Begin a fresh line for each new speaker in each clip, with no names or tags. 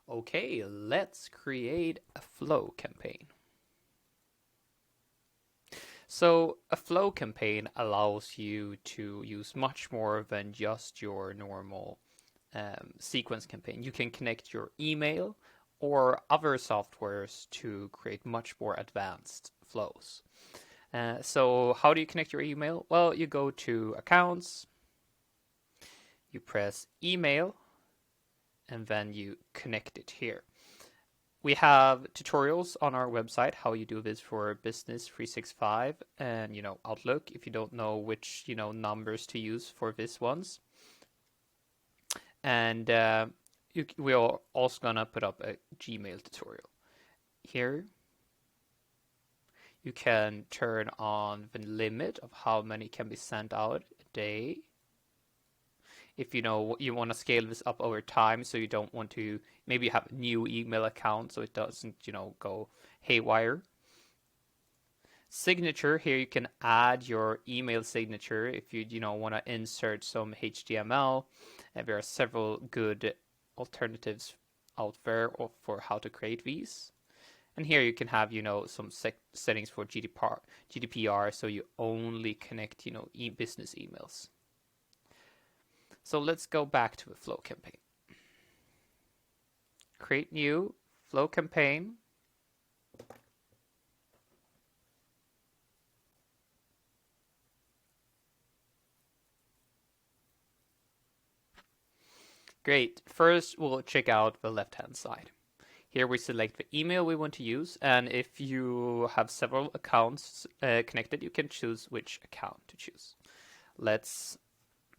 Okay, let's create a flow campaign. So a flow campaign allows you to use much more than just your normal sequence campaign. You can connect your email or other softwares to create much more advanced flows. So how do you connect your email? Well, you go to accounts, you press email, and then you connect it here. We have tutorials on our website how you do this for Business 365 and Outlook if you don't know which numbers to use for this ones. And we are also gonna put up a Gmail tutorial. Here you can turn on the limit of how many can be sent out a day. If you want to scale this up over time, so you don't want to maybe have a new email account so it doesn't go haywire. Signature, here you can add your email signature if you want to insert some HTML. And there are several good alternatives out there for how to create these. And here you can have some settings for GDPR, so you only connect business emails. So let's go back to the flow campaign. Create new flow campaign. Great. First, we'll check out the left-hand side. Here we select the email we want to use, and if you have several accounts connected, you can choose which account to choose. Let's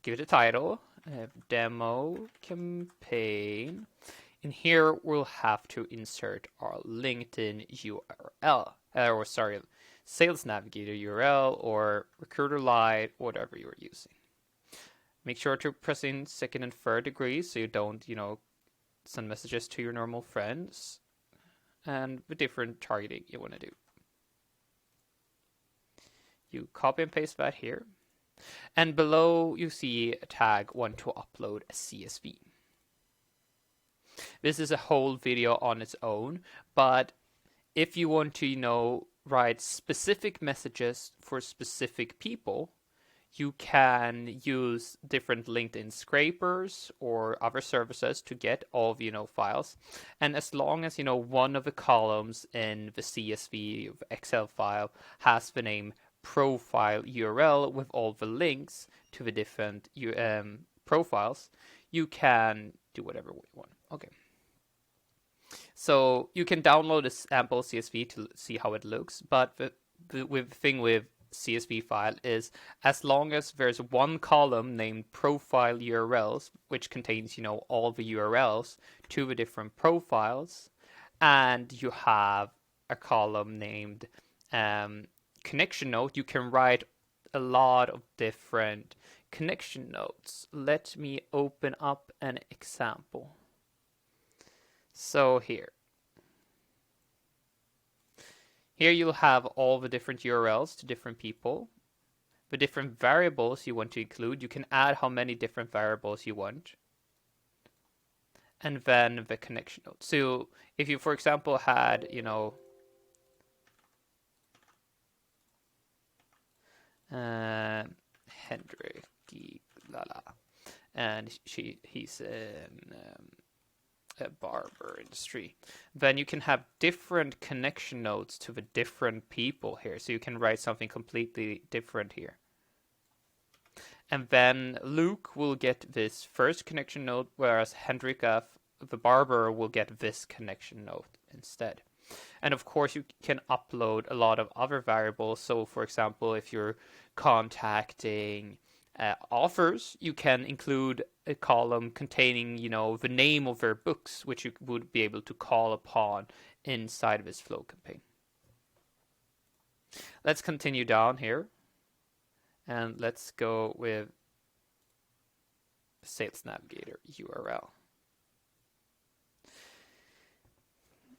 give it a title, demo campaign. In here, we'll have to insert our LinkedIn URL, Sales Navigator URL or Recruiter Lite, whatever you're using. Make sure to press in second and third degrees so you don't, send messages to your normal friends, and the different targeting you want to do. You copy and paste that here. And below you see a tag want to upload a CSV. This is a whole video on its own, but if you want to, write specific messages for specific people, you can use different LinkedIn scrapers or other services to get all of, files. And as long as, one of the columns in the CSV Excel file has the name profile URL with all the links to the different profiles, you can do whatever you want. Okay. So you can download a sample CSV to see how it looks, but the thing with CSV file is as long as there's one column named profile URLs, which contains, all the URLs to the different profiles, and you have a column named connection note, you can write a lot of different connection notes. Let me open up an example. So here you'll have all the different URLs to different people, the different variables you want to include. You can add how many different variables you want, and then the connection note. So if you, for example, had, Hendrik Lala, and he's in a barber industry, then you can have different connection notes to the different people here. So you can write something completely different here. And then Luke will get this first connection note, whereas Hendrika, the barber, will get this connection note instead. And of course, you can upload a lot of other variables. So for example, if you're contacting authors, you can include a column containing, the name of their books, which you would be able to call upon inside of this flow campaign. Let's continue down here, and let's go with Sales Navigator URL.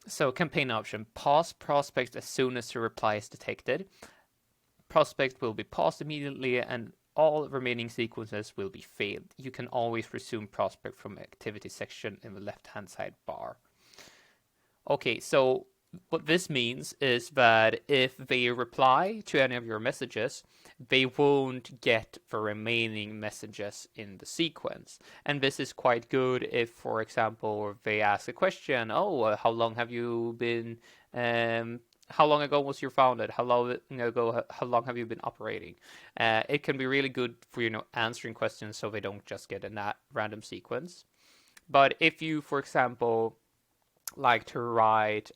So campaign option, pause prospect as soon as the reply is detected. Prospect will be paused immediately and all remaining sequences will be failed. You can always resume prospect from activity section in the left-hand side bar. Okay, so what this means is that if they reply to any of your messages, they won't get the remaining messages in the sequence. And this is quite good if, for example, they ask a question, oh, how long ago was you founded? How long have you been operating? It can be really good for, answering questions so they don't just get a random sequence. But if you, for example, like to write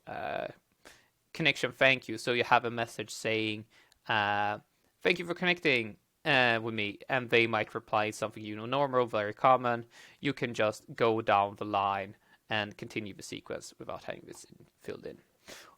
connection thank you. So you have a message saying, thank you for connecting with me. And they might reply something, normal, very common. You can just go down the line and continue the sequence without having this filled in.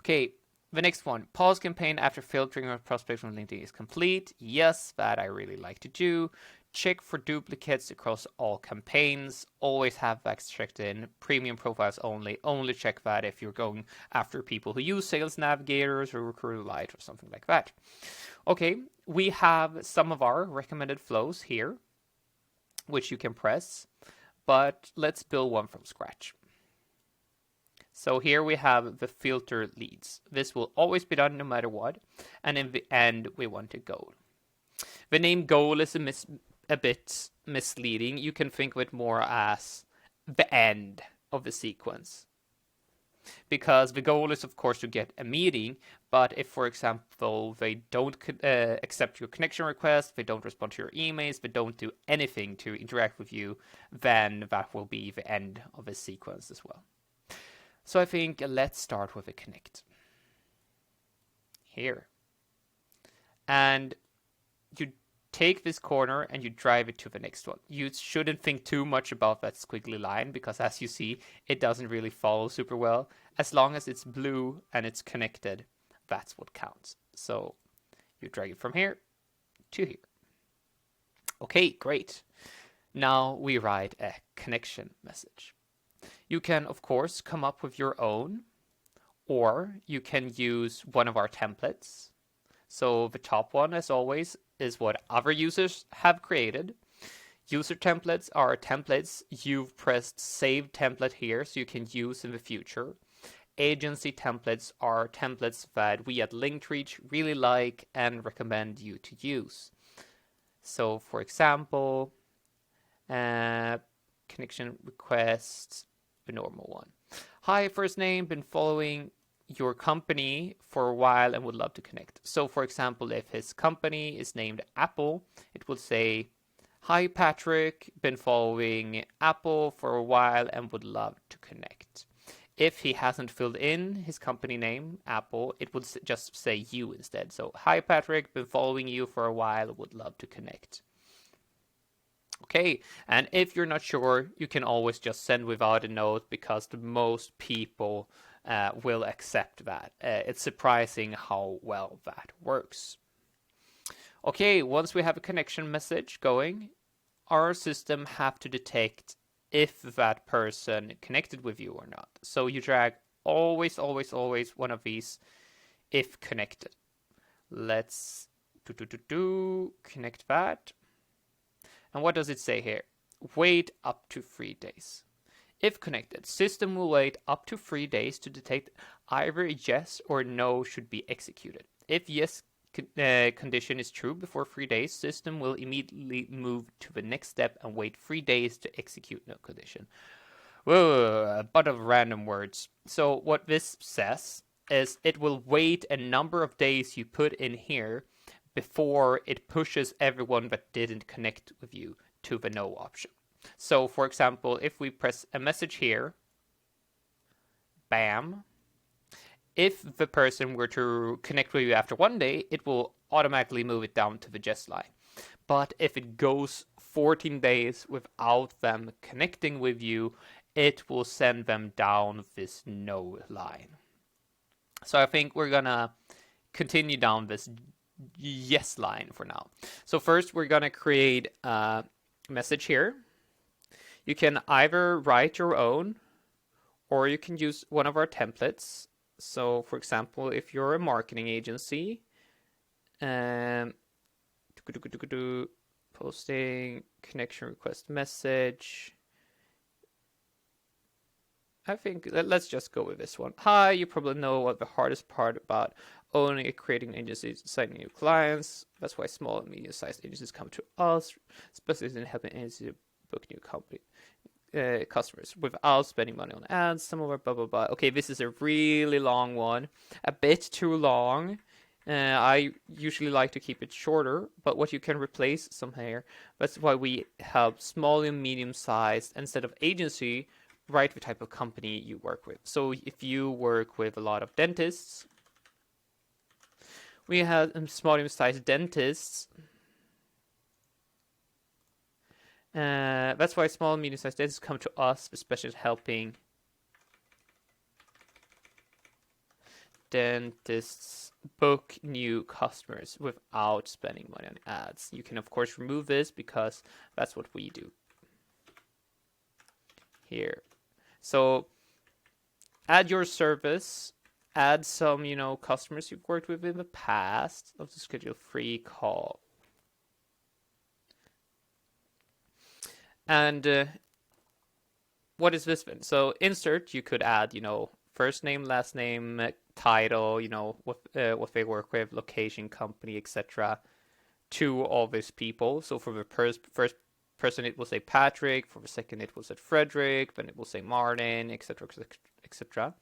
Okay, the next one, pause campaign after filtering or prospects from LinkedIn is complete. Yes, that I really like to do. Check for duplicates across all campaigns. Always have that checked in. Premium profiles only. Only check that if you're going after people who use Sales Navigators or Recruiter Lite or something like that. Okay, we have some of our recommended flows here, which you can press, but let's build one from scratch. So here we have the filter leads. This will always be done no matter what. And in the end, we want a goal. The name goal is a bit misleading. You can think of it more as the end of the sequence. Because the goal is, of course, to get a meeting. But if, for example, they don't accept your connection request, they don't respond to your emails, they don't do anything to interact with you, then that will be the end of the sequence as well. So I think let's start with a connect. Here. And you take this corner and you drive it to the next one. You shouldn't think too much about that squiggly line because as you see, it doesn't really follow super well. As long as it's blue and it's connected, that's what counts. So you drag it from here to here. Okay, great. Now we write a connection message. You can, of course, come up with your own, or you can use one of our templates. So the top one, as always, is what other users have created. User templates are templates you've pressed save template here so you can use in the future. Agency templates are templates that we at LinkedReach really like and recommend you to use. So for example, connection request, the normal one. Hi, first name, been following your company for a while and would love to connect. So for example, if his company is named Apple, it will say, hi Patrick, been following Apple for a while and would love to connect. If he hasn't filled in his company name, Apple, it would just say you instead. So hi Patrick, been following you for a while, would love to connect. Okay, and if you're not sure, you can always just send without a note because the most people will accept that. It's surprising how well that works. Okay, once we have a connection message going, our system have to detect if that person connected with you or not. So you drag always one of these if connected. Let's connect that. And what does it say here? Wait up to 3 days. If connected, system will wait up to 3 days to detect either yes or no should be executed. If yes condition is true before 3 days, system will immediately move to the next step and wait 3 days to execute no condition. Whoa, a bunch of random words. So what this says is it will wait a number of days you put in here before it pushes everyone that didn't connect with you to the no option. So for example, if we press a message here, bam, if the person were to connect with you after 1 day, it will automatically move it down to the yes line. But if it goes 14 days without them connecting with you, it will send them down this no line. So I think we're gonna continue down this yes line for now. So first we're gonna create a message here. You can either write your own or you can use one of our templates. So for example, if you're a marketing agency, posting connection request message, I think let's just go with this one. Hi, you probably know what the hardest part about owning and creating an agency is signing new clients. That's why small and medium-sized agencies come to us, especially in helping agencies book new customers without spending money on ads. Some of our blah blah blah. Okay, this is a really long one, a bit too long. I usually like to keep it shorter, but what you can replace some here. That's why we help small and medium sized instead of agency. Write the type of company you work with. So if you work with a lot of dentists, we have small and sized dentists. That's why small and medium sized dentists come to us, especially helping dentists book new customers without spending money on ads. You can of course remove this because that's what we do here. So add your service, add some, customers you've worked with in the past. I'll just schedule a free call. And what is this then? So insert, you could add, first name, last name, title, what they work with, location, company, etc. to all these people. So for the first person, it will say Patrick. For the second, it will say Frederick. Then it will say Martin, etc., etc.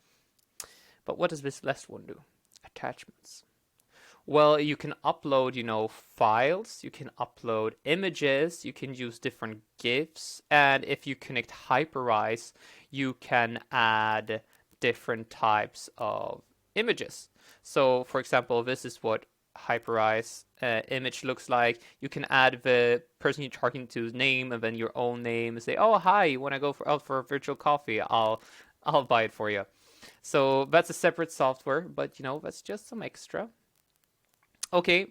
But what does this last one do? Attachments. Well, you can upload, files, you can upload images, you can use different GIFs, and if you connect Hyperice, you can add different types of images. So, for example, this is what Hyperice image looks like. You can add the person you're talking to's name and then your own name and say, "Oh, hi, you want to go out for a virtual coffee? I'll buy it for you." So that's a separate software, but that's just some extra. Okay,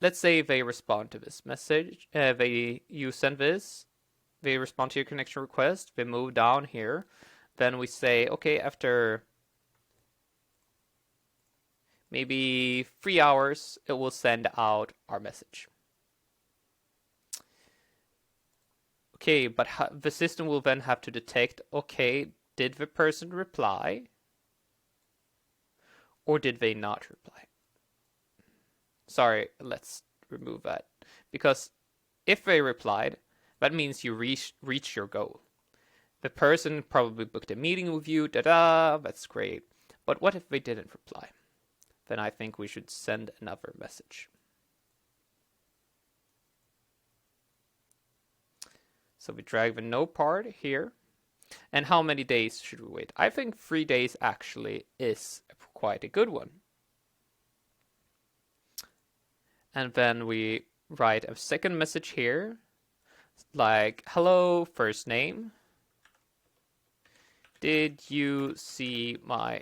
let's say they respond to this message. You send this, they respond to your connection request, they move down here. Then we say, okay, after maybe 3 hours, it will send out our message. Okay, but the system will then have to detect, okay, did the person reply or did they not reply? Sorry, let's remove that. Because if they replied, that means you reach your goal. The person probably booked a meeting with you, that's great. But what if they didn't reply? Then I think we should send another message. So we drag the no part here. And how many days should we wait? I think 3 days actually is quite a good one. And then we write a second message here, like, hello, first name. Did you see my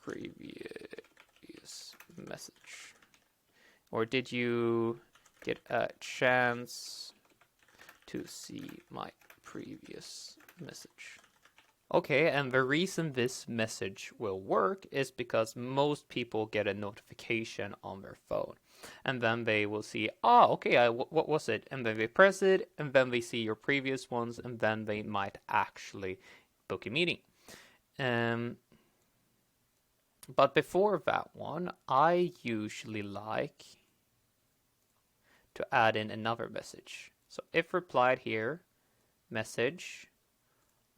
previous message? Or did you get a chance to see my previous message? Okay, and the reason this message will work is because most people get a notification on their phone. And then they will see, okay, what was it? And then they press it, and then they see your previous ones, and then they might actually book a meeting. But before that one, I usually like to add in another message. So if replied here, message,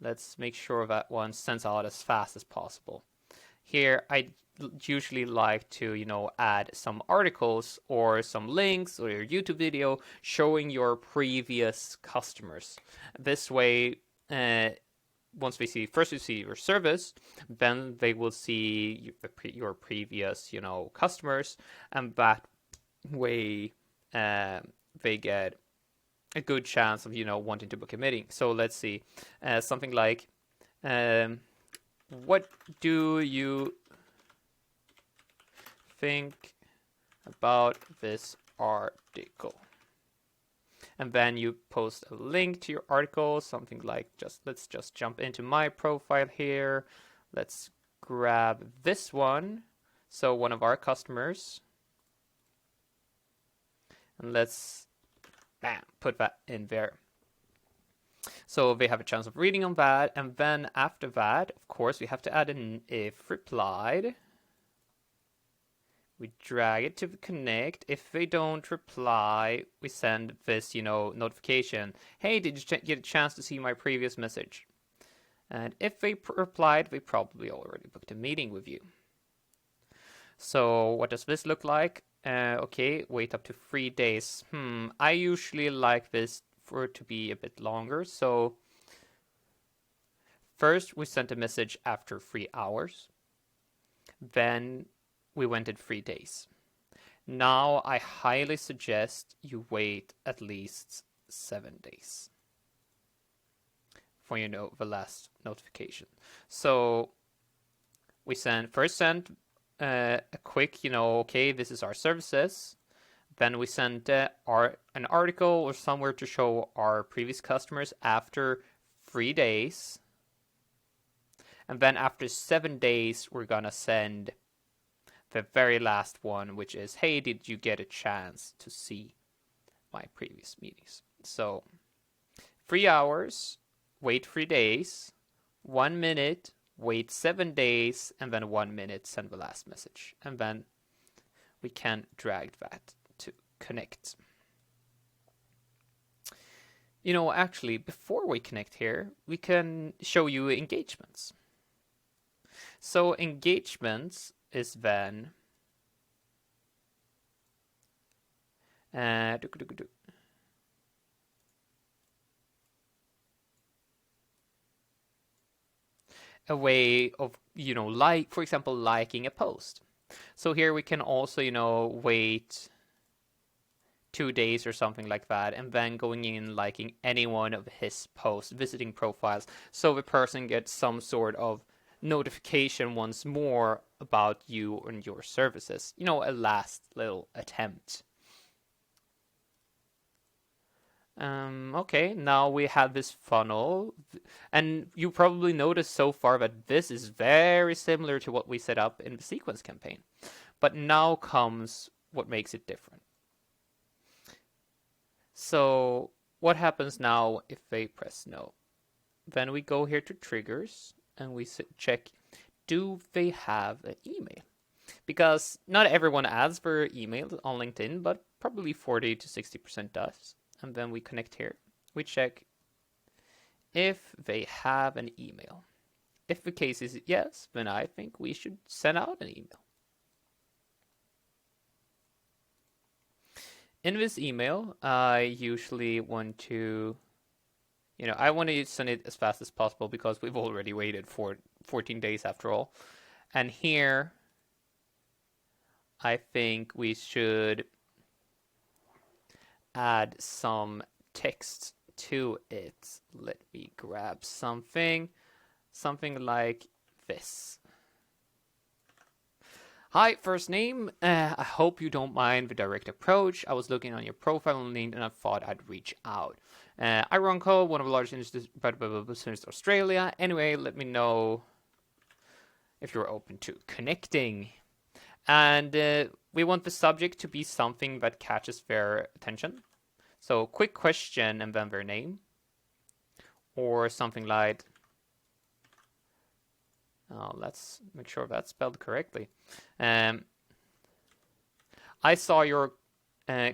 let's make sure that one sends out as fast as possible. Here, I usually like to, add some articles or some links or your YouTube video showing your previous customers. This way, once we see your service, then they will see your previous, customers, and that way they get a good chance of, wanting to book a meeting. So let's see, something like, what do you think about this article? And then you post a link to your article, something like let's just jump into my profile here. Let's grab this one. So one of our customers. And let's put that in there. So they have a chance of reading on that, and then after that, of course, we have to add an if replied. We drag it to the connect. If they don't reply, we send this, notification. Hey, did you get a chance to see my previous message? And if they replied, they probably already booked a meeting with you. So what does this look like? Okay, wait up to 3 days. I usually like this for it to be a bit longer. So first we sent a message after 3 hours. Then we went in 3 days. Now I highly suggest you wait at least 7 days for the last notification. So we first send a quick, okay, this is our services. Then we send an article or somewhere to show our previous customers after 3 days. And then after 7 days, we're gonna send the very last one, which is, hey, did you get a chance to see my previous meetings? So 3 hours, wait 3 days, 1 minute, wait 7 days, and then 1 minute, send the last message. And then we can drag that to connect. Actually, before we connect here, we can show you engagements. So engagements is then a way of, for example, liking a post. So here we can also, wait 2 days or something like that, and then going in liking any one of his posts, visiting profiles, so the person gets some sort of notification once more about you and your services. A last little attempt. Okay, now we have this funnel, and you probably noticed so far that this is very similar to what we set up in the sequence campaign. But now comes what makes it different. So what happens now if they press no? Then we go here to triggers and we check, do they have an email? Because not everyone adds their email on LinkedIn, but probably 40 to 60% does. And then we connect here. We check if they have an email. If the case is yes, then I think we should send out an email. In this email, I usually want to, I want to send it as fast as possible because we've already waited for 14 days after all. And here, I think we should add some text to it. Let me grab something like this. Hi, first name. I hope you don't mind the direct approach. I was looking on your profile on LinkedIn and I thought I'd reach out. I run code, one of the largest industries in Australia. Anyway, let me know if you're open to connecting. And we want the subject to be something that catches their attention. So quick question and then their name. Or something like, let's make sure that's spelled correctly. I saw your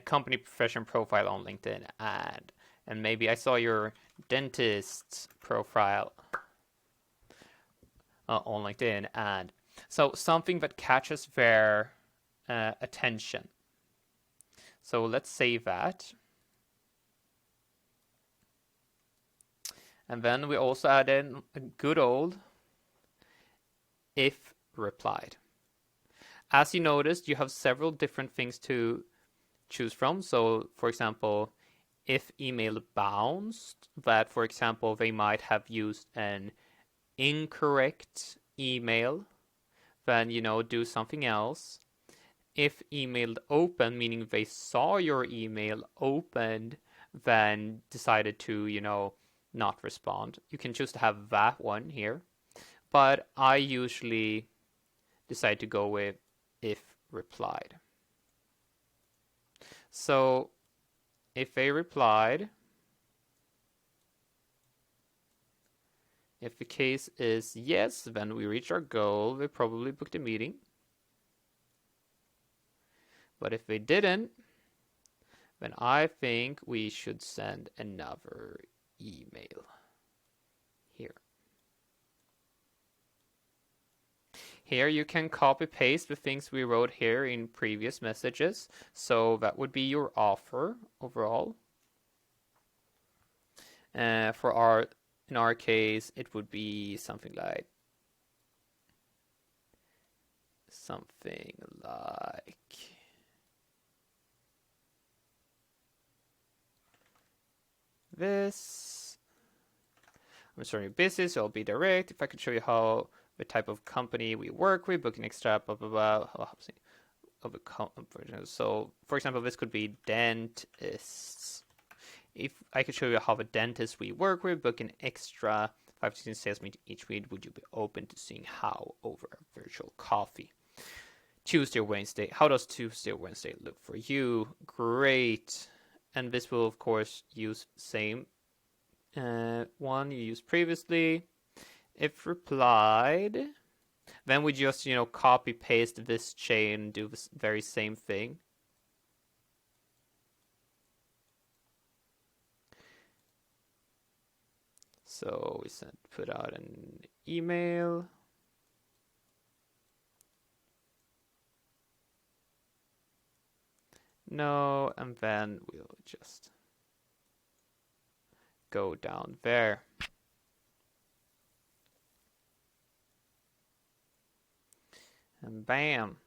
company profession profile on LinkedIn and maybe I saw your dentist profile on LinkedIn ad. So something that catches their attention. So let's save that. And then we also add in a good old if replied. As you noticed, you have several different things to choose from. So, for example, if email bounced, that, for example, they might have used an incorrect email, then, do something else. If emailed open, meaning they saw your email opened, then decided to, not respond. You can choose to have that one here. But I usually decide to go with if replied. So if they replied, If the case is yes, then we reach our goal. We probably booked a meeting. But if they didn't, then I think we should send another email here. Here you can copy paste the things we wrote here in previous messages. So that would be your offer overall. In our case, it would be something like this. I'm starting a business, so I'll be direct. If I could show you how the type of company we work with, booking extra, blah blah blah. So, for example, this could be dentists. If I could show you how the dentists we work with book an extra 5 to 16 sales meeting each week, would you be open to seeing how over a virtual coffee? Tuesday or Wednesday. How does Tuesday or Wednesday look for you? Great. And this will, of course, use same one you used previously. If replied, then we just, copy paste this chain, do the very same thing. So we put out an email. No, and then we'll just go down there. And bam.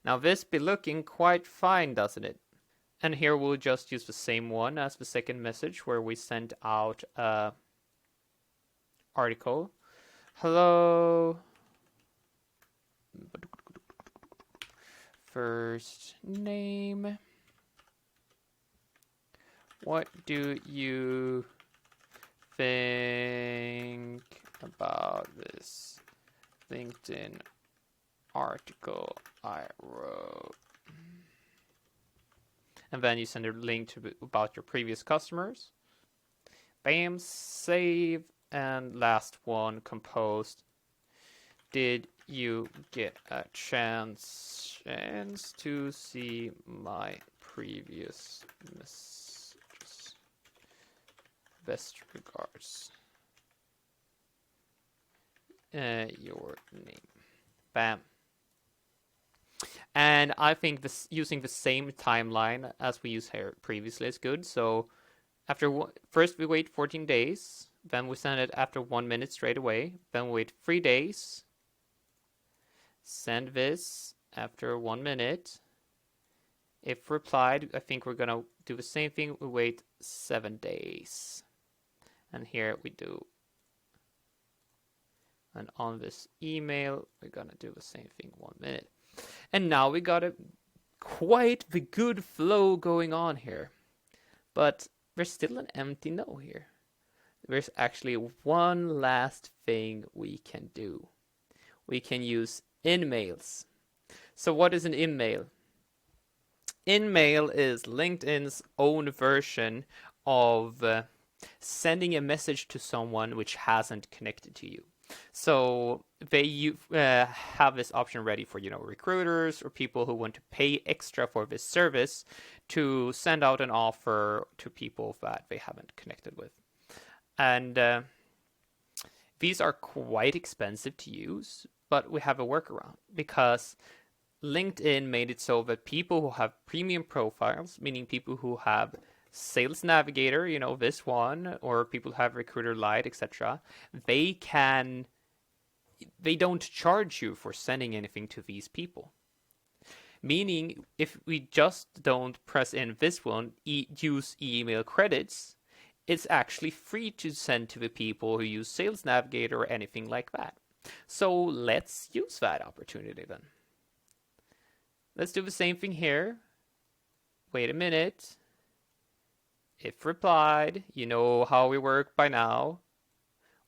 Now this be looking quite fine, doesn't it? And here we'll just use the same one as the second message where we sent out a article. Hello. First name. What do you think about this LinkedIn article I wrote? And then you send a link about your previous customers. Bam, save. And last one, composed. Did you get a chance to see my previous messages? Best regards. Your name. Bam. And I think using the same timeline as we used here previously is good. So first we wait 14 days, then we send it after 1 minute straight away. Then we wait 3 days. Send this after 1 minute. If replied, I think we're gonna do the same thing. We wait 7 days. And here we do. And on this email, we're gonna do the same thing 1 minute. And now we got quite the good flow going on here. But there's still an empty no here. There's actually one last thing we can do. We can use InMails. So what is an InMail? InMail is LinkedIn's own version of sending a message to someone which hasn't connected to you. So they have this option ready for recruiters or people who want to pay extra for this service to send out an offer to people that they haven't connected with. And these are quite expensive to use, but we have a workaround because LinkedIn made it so that people who have premium profiles, meaning people who have Sales Navigator, this one, or people who have Recruiter Lite, etc., they don't charge you for sending anything to these people. Meaning, if we just don't press in this one, use email credits, it's actually free to send to the people who use Sales Navigator or anything like that. So let's use that opportunity then. Let's do the same thing here. Wait a minute. If replied, you know how we work by now.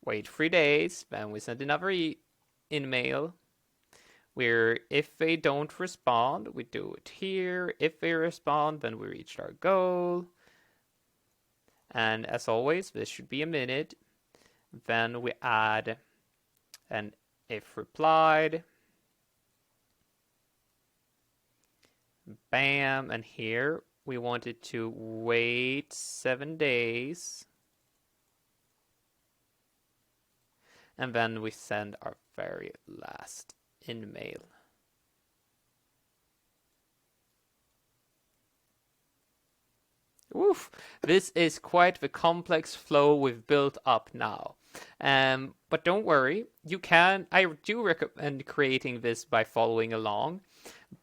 Wait 3 days, then we send another InMail. Where if they don't respond, we do it here. If they respond, then we reached our goal. And as always, this should be a minute. Then we add an if replied. Bam, and here we want it to wait 7 days. And then we send our very last in-mail. Woof! This is quite the complex flow we've built up now. But don't worry, I do recommend creating this by following along,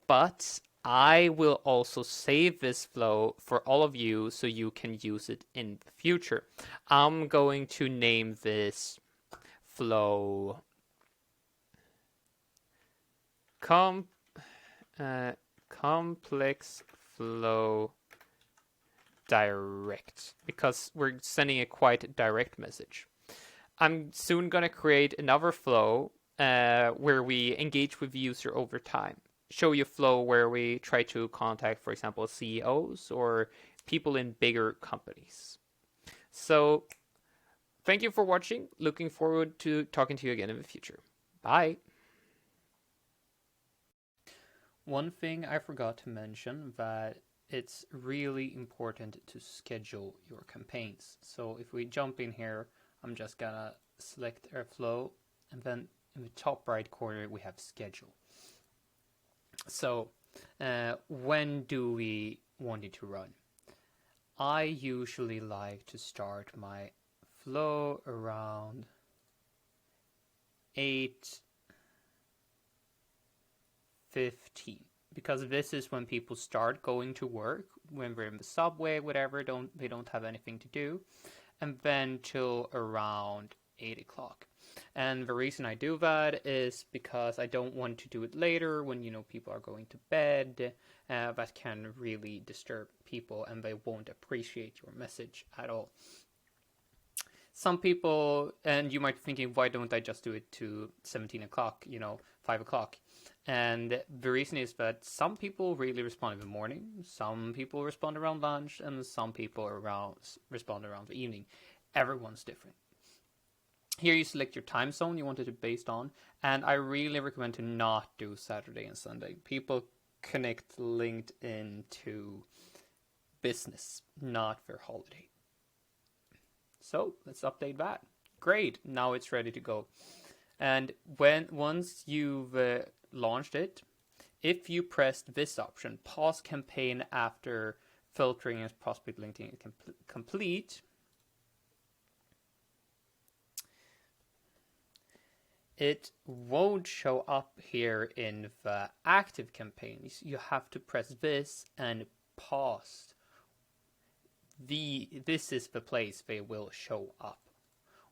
but I will also save this flow for all of you so you can use it in the future. I'm going to name this flow complex flow direct, because we're sending a quite direct message. I'm soon going to create another flow where we engage with the user over time. Show you a flow where we try to contact, for example, CEOs or people in bigger companies. So thank you for watching. Looking forward to talking to you again in the future. Bye. One thing I forgot to mention, that it's really important to schedule your campaigns. So if we jump in here, I'm just gonna select our flow, and then in the top right corner we have schedule. So when do we want it to run? I usually like to start my flow around 8:15, because this is when people start going to work, when we're in the subway, whatever, they don't have anything to do, and then till around 8 o'clock. And the reason I do that is because I don't want to do it later when, people are going to bed. That can really disturb people and they won't appreciate your message at all. Some people, and you might be thinking, why don't I just do it to 17 o'clock, 5 o'clock? And the reason is that some people really respond in the morning, some people respond around lunch, and some people respond around the evening. Everyone's different. Here you select your time zone you want it to be based on, and I really recommend to not do Saturday and Sunday. People connect LinkedIn to business, not their holiday. So let's update that. Great, now it's ready to go. And once you've launched it, if you pressed this option, pause campaign after filtering as prospect LinkedIn complete, it won't show up here in the active campaigns. You have to press this and pause. This is the place they will show up.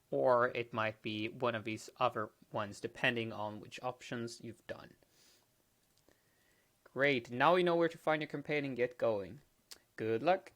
Or it might be one of these other ones, depending on which options you've done. Great, now you know where to find your campaign and get going. Good luck!